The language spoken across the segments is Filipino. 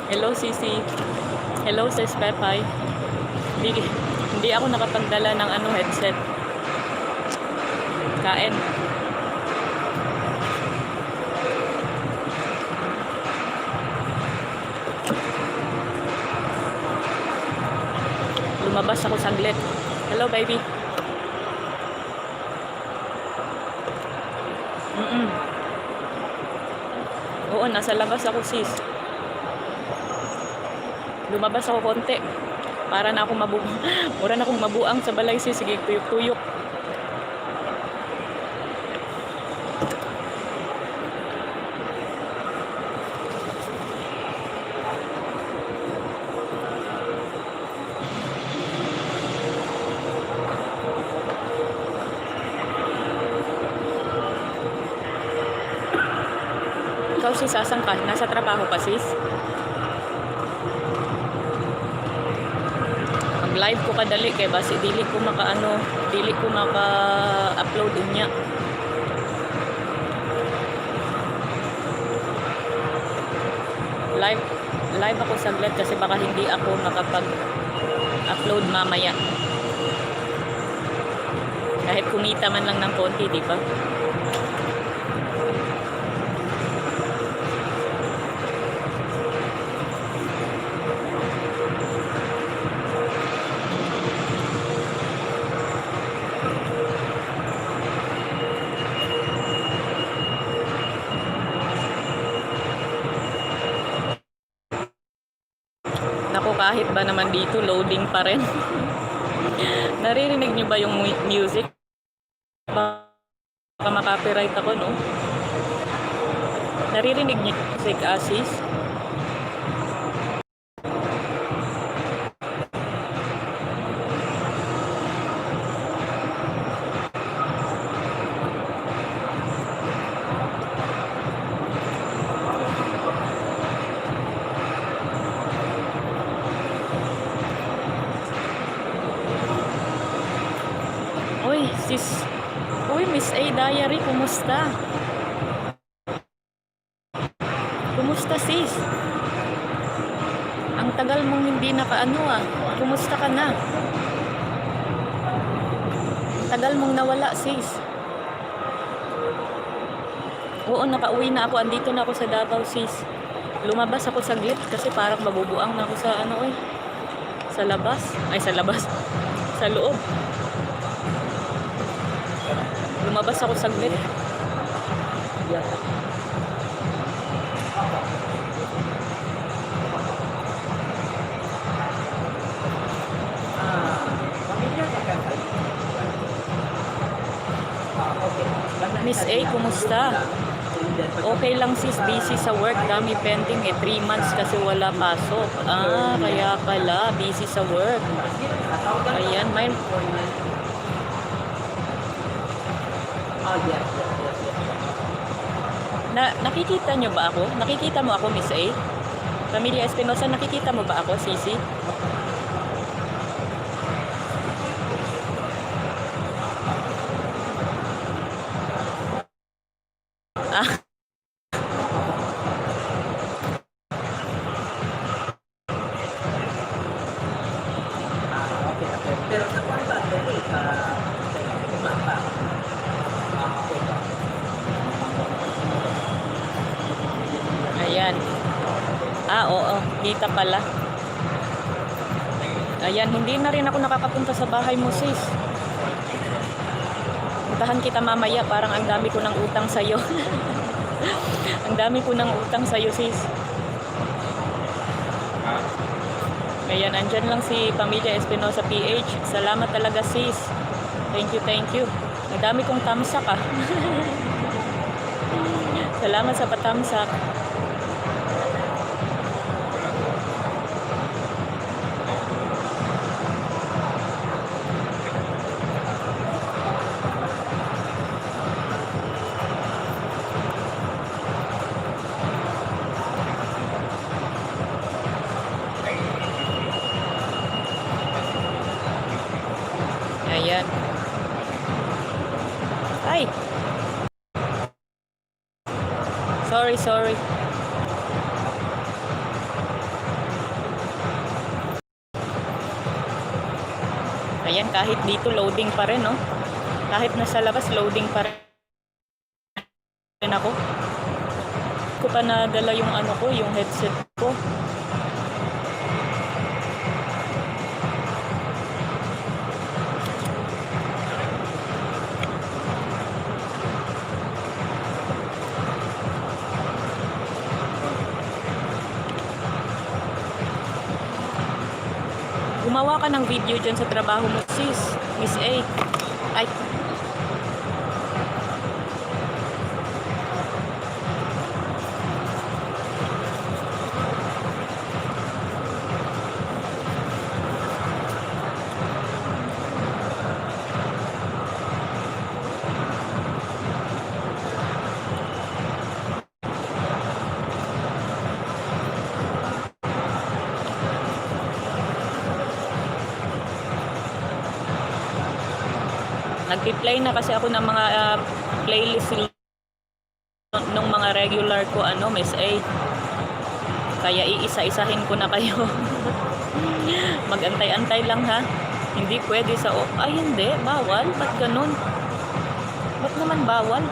Hello, Sisi. Hello, Sis Pepay. Hindi ako nakapagdala ng headset. Kain. Lumabas ako saglit. Hello, baby. Oo, nasa labas ako, sis. Lumabas ako konti. Para na akong mura na akong mabuang sa balay, sis. Sige, tuyok-tuyok. Ikaw, sis, asan ka? Nasa trabaho pa, sis? Mag-live ko kadali kay basi dili ko maka-upload niya. Live ako saglit kasi baka hindi ako makapag-upload mamaya. Kahit kumita man lang ng konti, di ba? Kahit ba naman dito, loading pa rin. Naririnig nyo ba yung music? Baka makapiright ako, no? Naririnig nyo yung music, Asis? Miss A Diary, kumusta? Kumusta, sis? Ang tagal mong hindi Kumusta ka na? Tagal mong nawala, sis. Oo, nakauwi na ako. Andito na ako sa Davao, sis. Lumabas ako saglit kasi parang mabubuang na ako sa sa labas. Ay, sa labas. Sa loob. Lumabas ako saglit. Miss A, kumusta? Okay lang, sis, busy sa work, dami pending 3 months kasi wala pasok. Kaya pala, busy sa work. Ayan, nakikita nyo ba ako? Nakikita mo ako, Miss A? Pamilya Espinosa, nakikita mo ba ako, Sisi? Ayan. Oo, kita pala. Ayan, hindi na rin ako nakakapunta sa bahay mo, sis. Puntahan kita mamaya, parang ang dami ko ng utang sa'yo. Ang dami ko ng utang sa'yo, sis. Ayan, andyan lang si Pamilya Espinosa PH. Salamat talaga, sis. Thank you. Ang dami kong tamsak, Salamat sa patamsak. Ayan. Ay. Sorry. Ayan, kahit dito loading pa rin, no? Kahit nasa labas, loading pa rin ako. Ko pa nadala yung ano ko, yung headset ko. Gumawa ka ng video dyan sa trabaho mo, sis. Miss A. Ay. Nag-play na kasi ako ng mga playlist ng mga regular ko, ano, Miss A. Kaya iisa-isahin ko na kayo. Mag-antay-antay lang, ha. Hindi pwede sa off. Ay, hindi. Bawal. Ba't ganun? Ba't naman bawal?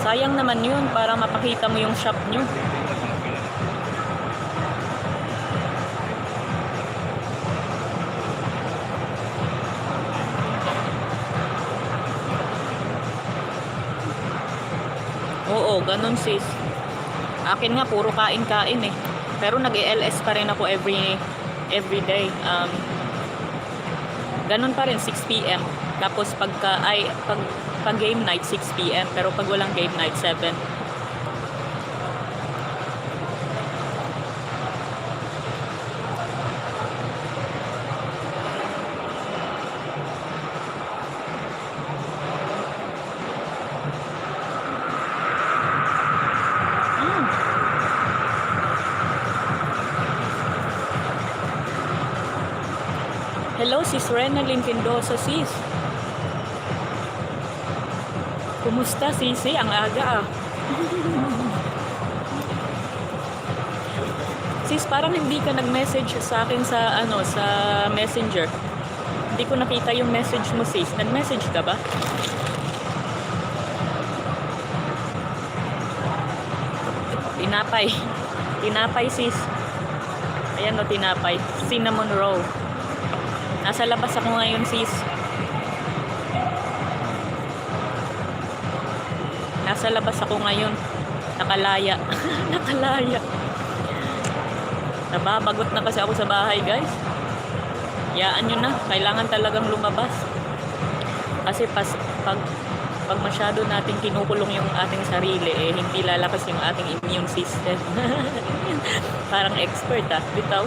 Sayang naman yun para mapakita mo yung shop nyo. Oo, ganun sis. Akin nga, puro kain-kain eh. Pero nag-ELS pa rin ako every day. Ganun pa rin, 6 p.m. Tapos pag game night, 6 p.m. Pero pag walang game night, 7. Hello, sis Renalyn Quindosa, sis. Kumusta, sisi? Ang aga, ah. Sis, parang hindi ka nag-message sa akin sa, sa Messenger. Hindi ko nakita yung message mo, sis. Nag-message ka ba? Tinapay. Tinapay, sis. Ayan o, tinapay. Cinnamon roll. Nasa labas ako ngayon, sis. Nasa labas ako ngayon. Nakalaya. Nakalaya. Nababagot na kasi ako sa bahay, guys. Yaan nyo na. Kailangan talagang lumabas. Kasi pag masyado natin kinukulong yung ating sarili, eh, hindi lalakas yung ating immune system. Parang expert, ah. Bitaw.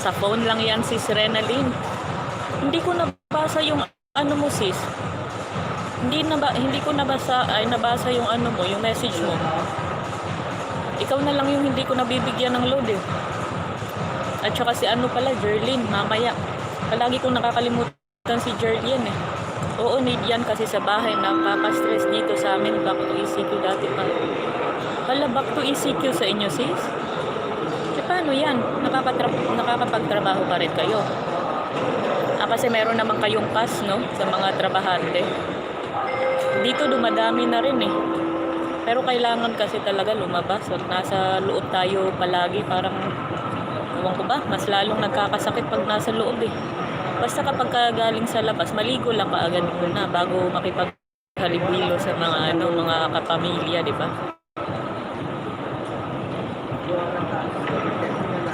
Sa phone lang yan, sis Renalyn. Hindi ko nabasa yung ano mo, sis. Hindi ko nabasa yung ano mo, yung message mo. Ikaw na lang yung hindi ko nabibigyan ng load eh. At saka si ano pala, Jerlyn, mamaya. Palagi kong nakakalimutan si Jerlyn eh. Oo, need yan kasi sa bahay, nakaka-stress dito sa amin. Back to ECQ dati pa. Hala, back to ECQ sa inyo, sis? Paano yan? Nakakapagtrabaho pa rin kayo. Kasi meron naman kayong pass, no? Sa mga trabahante. Dito dumadami na rin eh. Pero kailangan kasi talaga lumabas. At nasa loob tayo palagi. Parang, ewan ko ba, mas lalong nagkakasakit pag nasa loob eh. Basta kapag galing sa labas, maligo lang kaagad muna bago makipaghalibilo sa mga kapamilya, di ba?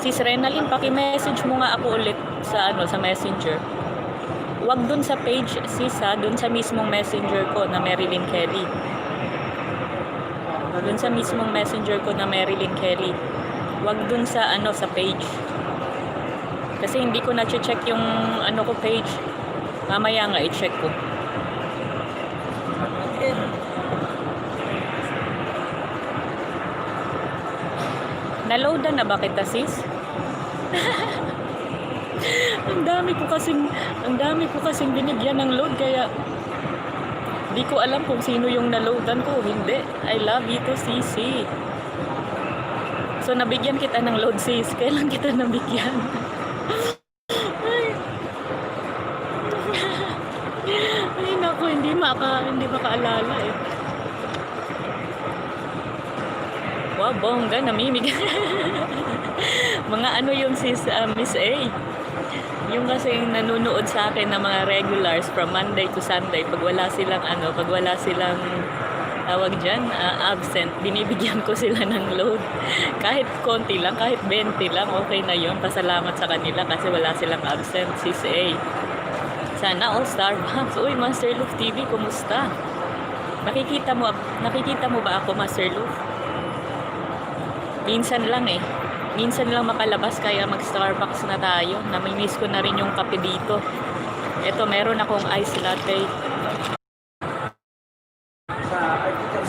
Sis Renalyn, paki-message mo nga ako ulit sa Messenger. Wag dun sa page, sis ha, dun sa mismong Messenger ko na Marilyn Kelly. Dun sa mismong messenger ko na Marilyn Kelly. Wag dun sa sa page. Kasi hindi ko na-check yung ko page. Mamaya nga i-check ko. Naloadan na ba kita, sis? ang dami ko kasing binigyan ng load, kaya di ko alam kung sino yung naloadan ko. Hindi. I love you to, Sisi. So nabigyan kita ng load, sis. Kailan kita nabigyan? Ay naku, hindi makaalala eh. Wow, bongga, namimigay. Mga yun, sis, Miss A. Yung kasing nanonood sa akin na mga regulars from Monday to Sunday, pag wala silang tawag dyan, absent, binibigyan ko sila ng load. Kahit konti lang, kahit 20 lang, okay na yun. Pasalamat sa kanila kasi wala silang absent, sis A. Sana all Starbucks. Uy, Master Luf TV, kumusta? Nakikita mo ba ako, Master Luf? Minsan lang makalabas, kaya mag-Starbucks na tayo. Namimiss ko na rin yung kape dito. Ito, meron akong ice latte.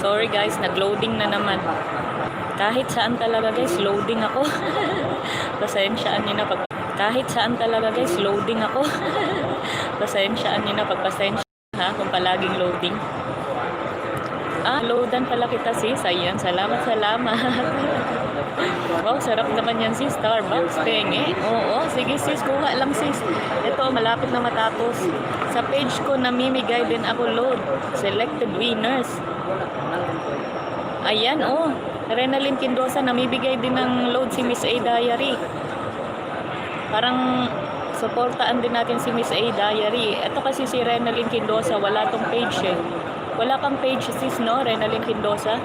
Sorry guys, nag-loading na naman. Kahit saan talaga guys, loading ako. Pasensyaan niyo na Pasensyaan niyo na pagpasensya ha kung palaging loading. Loadan pala kita, sis. Ayan, salamat. Wow, sarap naman yan, sis. Starbucks, penge. Oo, sige sis, kuha lang sis. Ito, malapit na matapos. Sa page ko, namimigay din ako load. Selected winners. Ayan, Renalyn Quindosa, namibigay din ng load si Miss A Diary. Parang supportaan din natin si Miss A Diary. Ito kasi si Renalyn Quindosa, wala tong page eh. Wala kang page, sis, no? Renalyn Quindosa.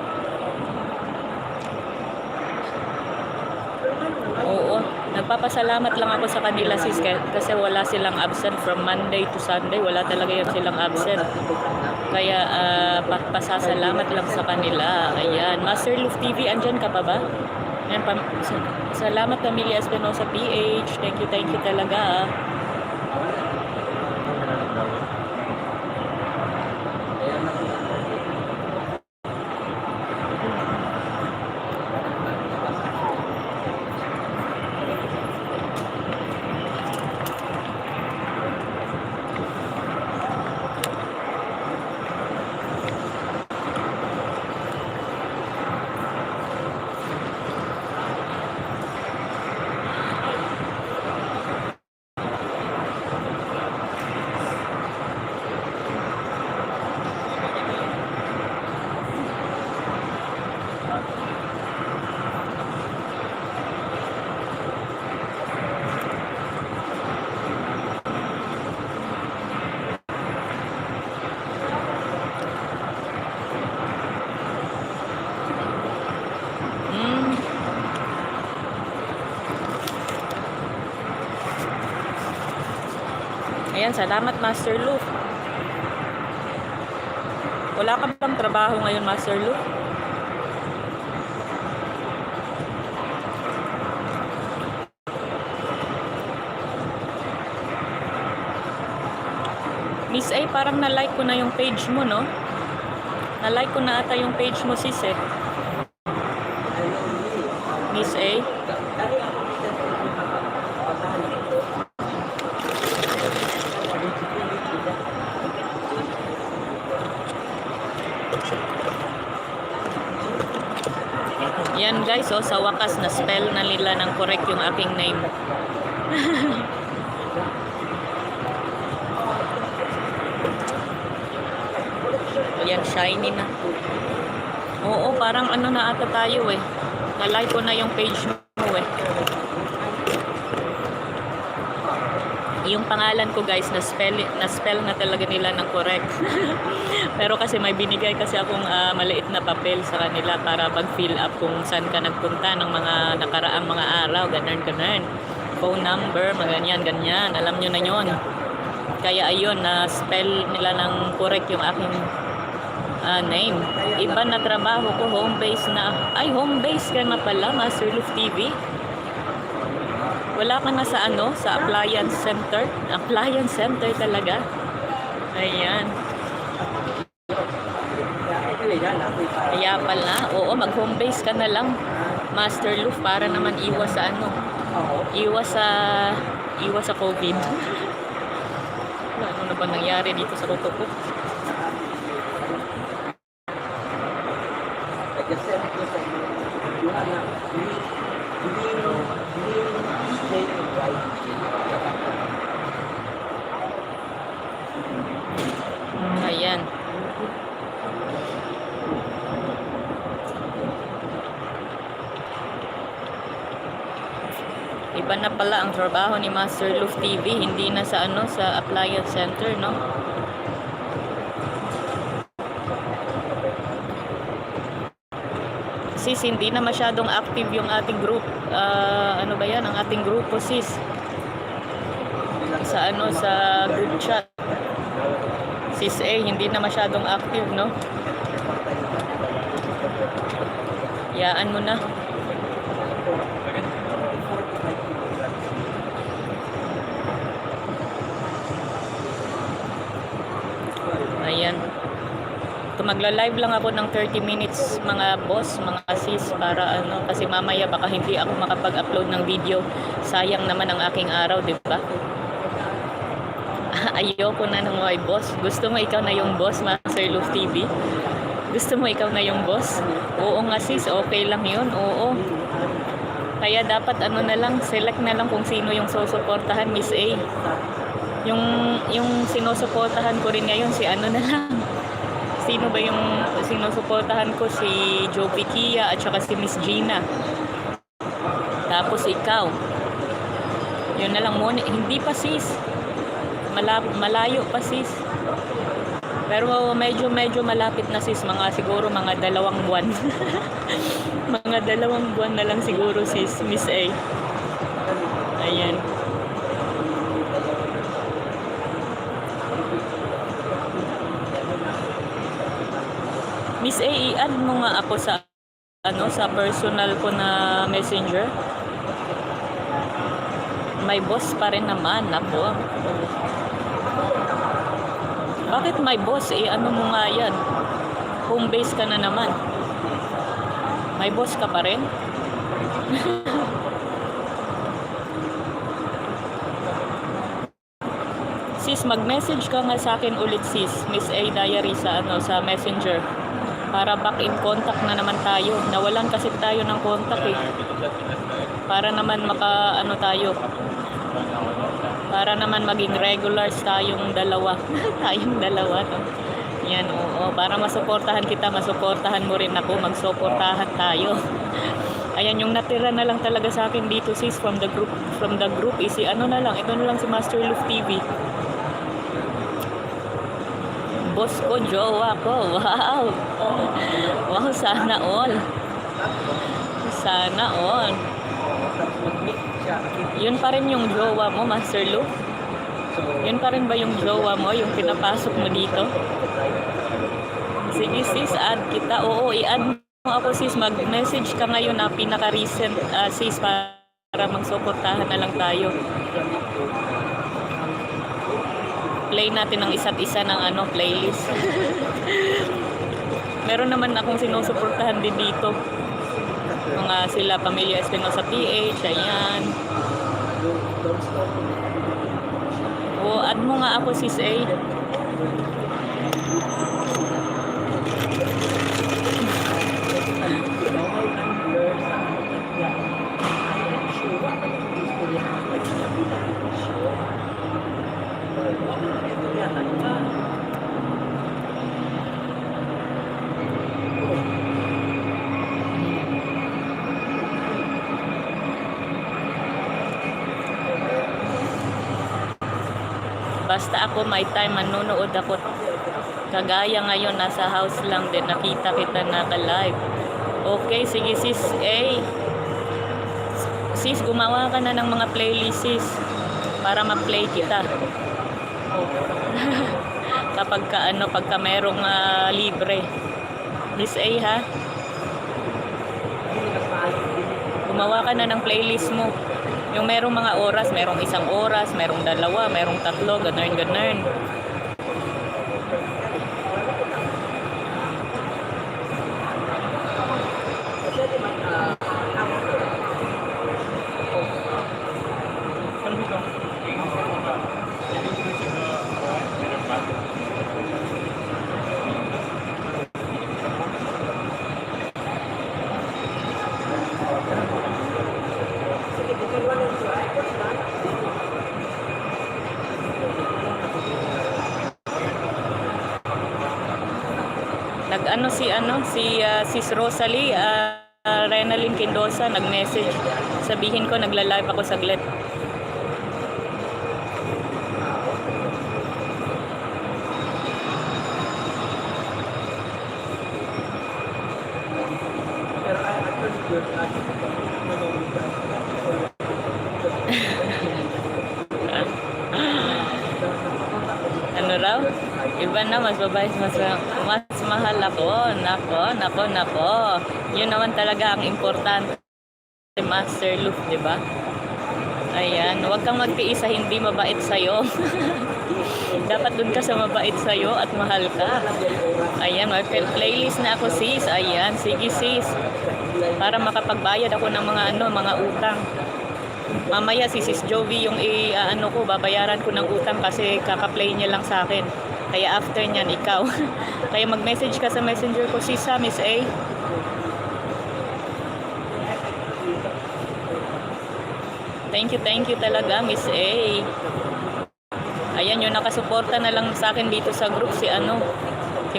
Oo. Nagpapasalamat lang ako sa kanila, sis, kasi wala silang absent from Monday to Sunday. Wala talaga yan silang absent. Kaya, pasasalamat lang sa kanila. Ayan. Master Luf TV, andyan ka pa ba? Ayan, salamat, Amelia Espinosa PH. Thank you talaga. Ayan, salamat, Master Luf. Wala ka bang trabaho ngayon, Master Luf? Miss A, parang na-like ko na yung page mo, no? Na-like ko na ata yung page mo, sis, eh. Miss A. Yan guys, sa wakas na spell na nila ng correct yung aking name. Yan, shiny na. Oo, parang na ata tayo eh. Na-like ko na yung page mo eh. Yung pangalan ko guys, na-spell na talaga nila ng correct. Pero kasi may binigay kasi akong maliit na papel sa kanila para mag-fill up kung saan ka nagpunta ng mga nakaraang mga araw, ganun. Phone number, ganyan. Alam nyo na yon. Kaya ayun, na-spell nila ng correct yung aking Name. Iba na trabaho ko, home base na. Ay, home base ka na pala, Master Luf TV. Wala ka na sa ano, sa appliance center. Appliance center talaga. Ayan. Kaya pala, oo, mag-home base ka na lang, Master Luf, para naman iwas sa ano, iwas sa COVID. Ano na ba nangyari dito sa kuko ko? Ayan. Iba na pala ang trabaho ni Master Luf TV, hindi na sa ano, sa appliance center, no? Sis, hindi na masyadong active yung ating group. Ano ba yan? Ang ating grupo, sis. Sa ano, sa group chat. Sis A, hindi na masyadong active, no? Yaan mo na. Ayan. Magla-live lang ako ng 30 minutes, mga boss, mga sis, para ano, kasi mamaya baka hindi ako makapag-upload ng video. Sayang naman ang aking araw, di ba? Ayoko na ng my boss. Gusto mo ikaw na yung boss, Master Luf TV? Gusto mo ikaw na yung boss? Oo nga sis, okay lang yun, oo. Kaya dapat ano na lang, select na lang kung sino yung susuportahan, Miss A. Yung sinusuportahan ko rin ngayon, si ano na lang. Sino ba yung sinusuportahan ko? Si Joe Piquia at saka si Miss Gina. Tapos ikaw. Yun na lang muna. Hindi pa sis. Malayo pa sis. Pero medyo malapit na sis. Siguro mga 2 buwan. Mga 2 buwan na lang siguro sis, Miss A. Ayan. Miss A, i-add mo nga ako sa ano, sa personal ko na messenger. May boss pa rin naman ako. Bakit may boss? Ano mo nga yan? Home base ka na naman. May boss ka pa rin? Sis, mag-message ka nga sa akin ulit sis, Miss A Diary sa ano, sa messenger. Para back in contact na naman tayo. Nawalan kasi tayo ng contact eh. Para naman ano tayo. Para naman maging regulars tayong dalawa. Tayong dalawa to. Yan, oo. Para masuportahan kita, masuportahan mo rin ako, magsuportahan tayo. Ayan, yung natira na lang talaga sa akin dito sis from the group is si ano na lang, ito na lang si Master Luf TV. Boss ko, jowa ko. Wow. Wow, sana all. Sana all. Yun pa rin yung jowa mo, Master Luf? Yun pa rin ba yung jowa mo, yung pinapasok mo dito? Sige sis, add kita. Oo, i-add mo ako sis. Mag-message ka ngayon na pinaka-recent sis para magsuportahan na lang tayo. Play natin ang isa't isa ng ano, playlist. Meron naman akong sinusuportahan din dito. Mga sila Pamilya Espinosa PH, ayan. O, add mo nga ako sis A. Basta ako may time, manonood ako. Kagaya ngayon, nasa house lang din, nakita kita naka-live. Okay, sige sis A. Sis, gumawa ka na ng mga playlist sis para ma-play kita. kapag pagka merong libre. Miss A ha. Gumawa ka na ng playlist mo. Yung merong mga oras, merong 1 oras, merong 2, merong 3, ganun. Si Sis Rosalie Renalyn Quindosa nag-message. Sabihin ko nagla-live ako saglit. Ano raw? Iba na, mas babae, mas mahal ako. Nako. Yun naman talaga ang importante, Master Luke, di ba? Ayan, huwag kang magtiis sa hindi mabait sa'yo. Dapat dun ka sa mabait sa'yo at mahal ka. Ayan, may playlist na ako, sis. Ayan, sige sis. Para makapagbayad ako ng mga utang. Mamaya si Sis Jovi yung babayaran ko ng utang kasi kaka-play niya lang sa akin. Kaya after niyan, ikaw. Kaya mag-message ka sa messenger ko, sis ha, Miss A. Thank you talaga, Miss A. Ayan, yung nakasuporta na lang sa akin dito sa group, si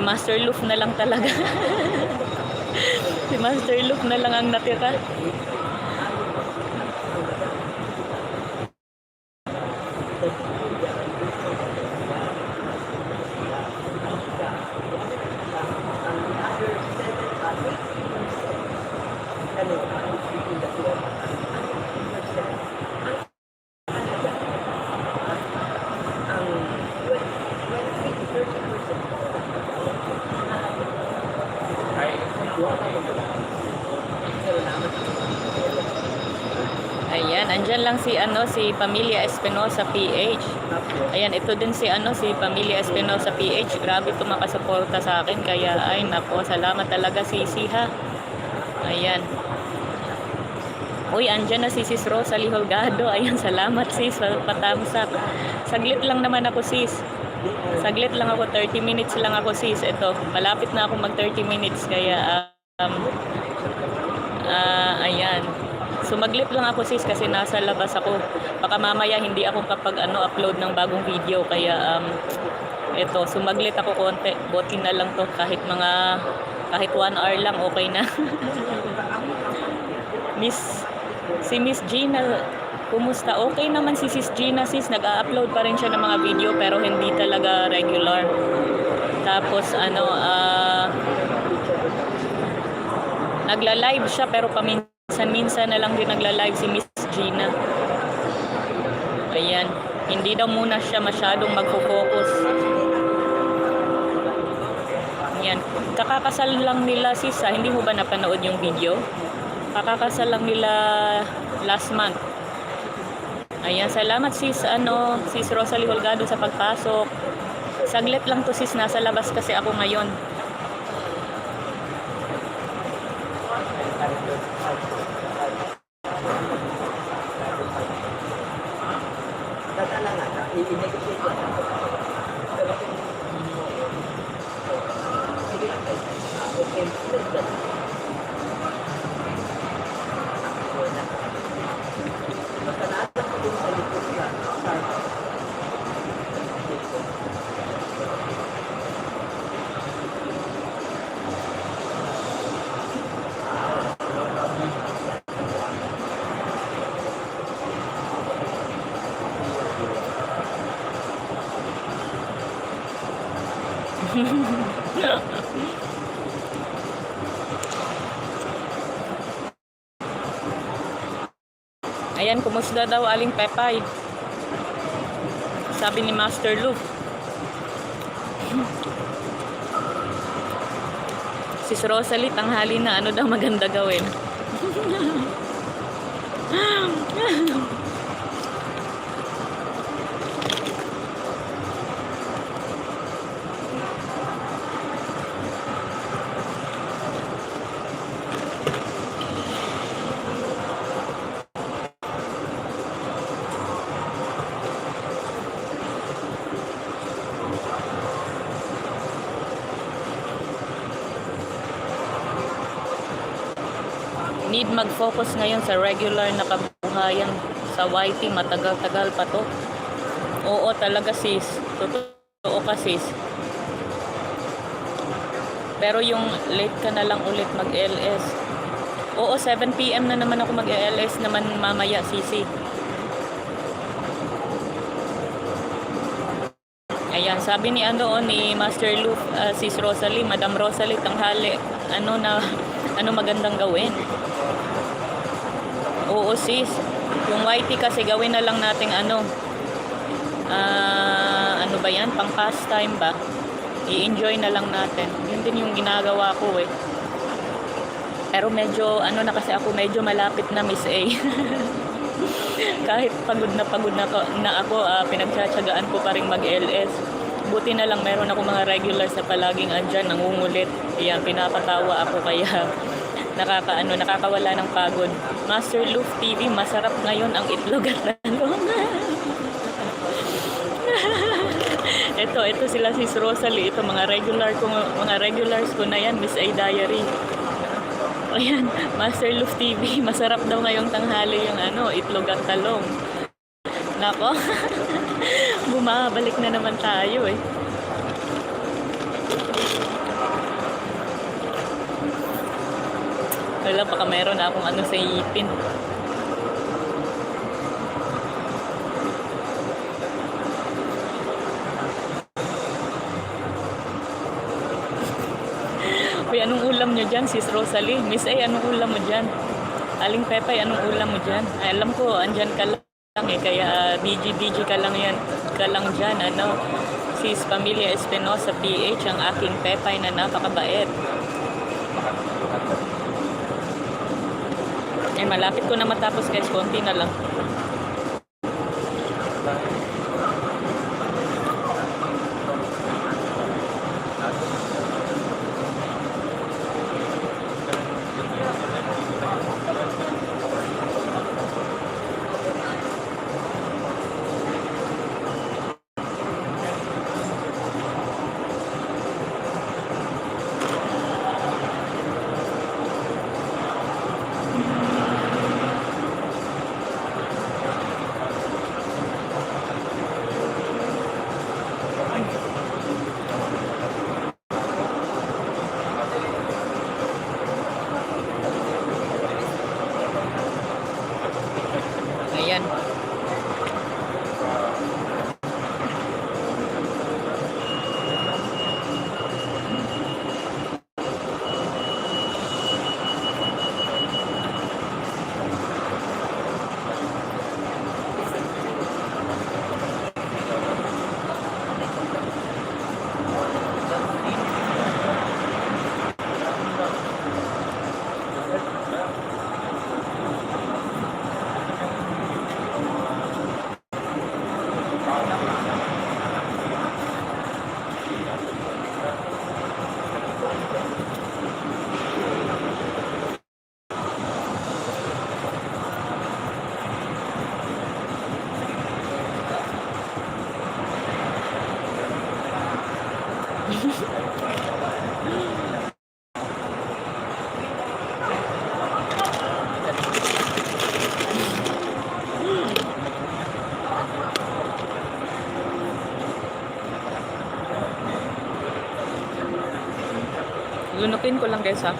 Master Luke na lang talaga. Si Master Luke na lang ang natira. Ayan, andyan lang si Pamilya Espinosa PH. Ayan, ito din si Pamilya Espinosa PH. Grabe ito makasuporta sa akin. Kaya ay nako, salamat talaga Sisi ha. Ayan. Uy, andyan na si Sis Rosalie Holgado. Ayan, salamat sis. Patamsak. Saglit lang naman ako sis. Saglit lang ako, 30 minutes lang ako sis. Ito, malapit na ako mag 30 minutes. Kaya, ayan. Sumaglit lang ako sis kasi nasa labas ako. Baka mamaya hindi ako upload ng bagong video. Kaya, ito, sumaglit ako konti. Botin na lang to. Kahit 1 hour lang, okay na. Si Miss Gina, kumusta? Okay naman si Sis Gina sis, nag-upload pa rin siya ng mga video pero hindi talaga regular. Tapos nagla-live siya pero paminsan-minsan na lang din nagla-live si Miss Gina. Ayan, hindi daw muna siya masyadong magfo-focus. Ayan, kakakasal lang nila sis, hindi mo ba napanood yung video? Kakakasal lang nila last month. Ayan, salamat sis Sis Rosalie Holgado sa pagpasok. Saglit lang to sis, nasa labas kasi ako ngayon. Ayan, kumusta daw Aling Pepay? Sabi ni Master Luke. Sis Rosalie, tanghali na. Ano daw maganda gawin? Need mag-focus ngayon sa regular na kabuhayan. Sa YT, matagal-tagal pa to. Oo talaga sis. Totoo ka sis. Pero yung late ka na lang ulit mag-LS. Oo, 7 PM na naman ako mag-LS naman mamaya sisi. Ayan, sabi ni ni Master Luf, sis Rosalie, Madam Rosalie, tanghali. Ano magandang gawin? Oo sis, yung YT kasi gawin na lang nating ano ba yan, pang pastime ba, i-enjoy na lang natin. Yun din yung ginagawa ko eh. Pero medyo na kasi ako, medyo malapit na Miss A. Kahit pagod na ako, pinagtsatsagaan ko pa rin mag-LS. Buti na lang meron ako mga regulars na palaging andyan, nangungulit. Ayan, pinapatawa ako kaya nakakawala ng pagod. Master Luf TV, masarap ngayon ang itlog at talong. ito sila sis Rosalie, ito mga regulars ko na yan, Miss A Diary. Ayan, Master Luf TV, masarap daw ngayong tanghali yung itlog at talong. Nako, bumabalik na naman tayo eh. Wala, baka meron na akong sa ipin. Uy, anong ulam nyo dyan, sis Rosalie? Miss A, anong ulam mo dyan? Aling Pepay, anong ulam mo dyan? Ay, alam ko, andyan ka lang eh, kaya BG ka lang dyan, Sis Pamilya Espinosa PH, ang aking Pepay na napakabait. Eh, malapit ko na matapos guys, konti na lang. Ayan. Lunukin ko lang guys ha.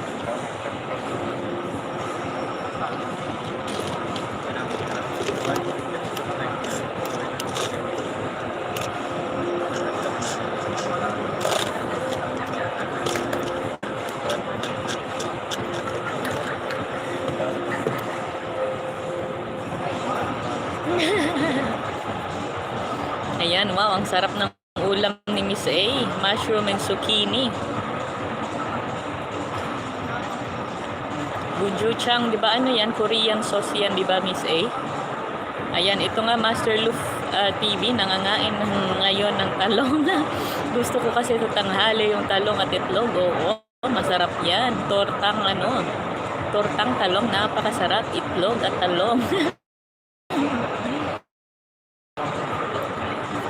Ayan, wow, ang sarap ng ulam ni Miss A. Mushroom and zucchini. Gochujang, di ba ano yan? Korean sauce yan, di ba Miss A? Ayan, ito nga Master Luf TV, nangangain ngayon ng talong. Gusto ko kasi sa tanghali yung talong at itlog. Oo, masarap yan. Tortang talong, napakasarap. Itlog at talong.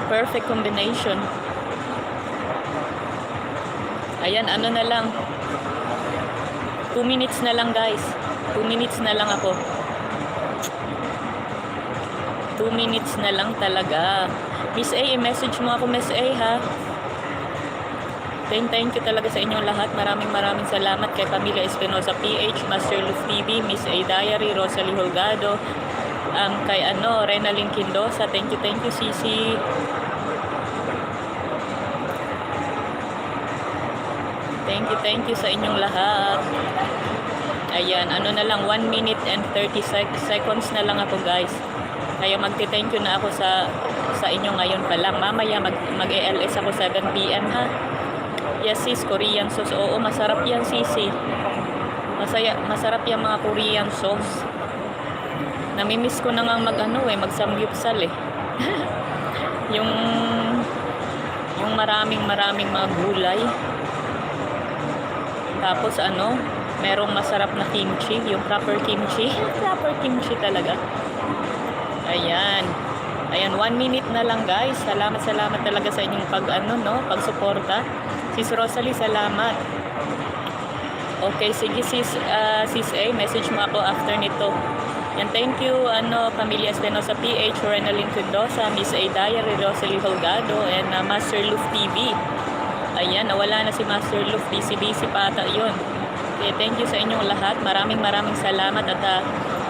Perfect combination. Ayan, ano na lang. 2 minutes na lang guys. 2 minutes na lang ako. 2 minutes na lang talaga. Miss A, i-message mo ako Miss A ha. Thank you talaga sa inyong lahat. Maraming salamat kay Pamilya Espinosa PH, Master Luf TV, Miss A Diary, Rosalie Holgado, kay Renalyn Quindosa. Thank you Sisi. Thank you sa inyong lahat. Ayan, ano na lang, 1 minute and 30 seconds na lang ako guys. Kaya magti-thank you na ako sa inyo ngayon pa lang. Mamaya mag-ELS ako 7 PM ha. Yes sis, Korean sauce. Oo, masarap yan sisi. Masarap yung mga Korean sauce. Namimiss ko na nga mag-samgyupsal eh. yung maraming mga gulay. Tapos merong masarap na kimchi, yung proper kimchi. Proper kimchi talaga. Ayan, 1 minute na lang guys. Salamat talaga sa inyong pagsuporta. Sis Rosalie, salamat. Okay, sige sis A, message mo ako after nito. Yan, thank you Pamilya Espinosa PH, Renalyn Quindosa, Miss A Diary, Rosalie Holgado, and Master Luf TV. Ayan, nawala na si Master Luf, busy pata yun. Okay, thank you sa inyong lahat. Maraming salamat. At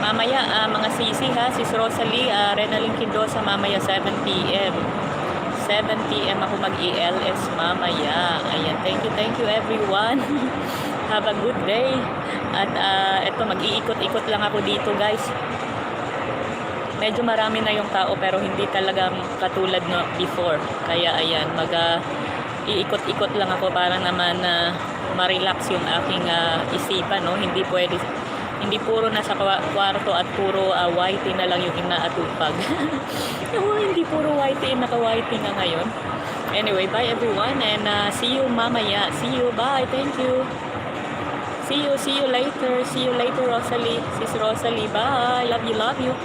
mamaya mga sisi ha, sis Rosalie, Renalyn Quindosa, mamaya 7 PM. 7 PM ako mag-ELS mamaya. Ayan, thank you everyone. Have a good day. At eto, mag-iikot-ikot lang ako dito guys. Medyo marami na yung tao pero hindi talaga katulad no before. Kaya ayan, iikot-ikot lang ako para naman ma-relax yung aking isipan, no? Hindi puro nasa kwarto at puro whitey na lang yung inaatupag. Hindi puro whitey, naka-whitey na ngayon. Anyway, bye everyone and see you mamaya. See you, bye, thank you. See you later. See you later, Rosalie. Sis Rosalie, bye. Love you.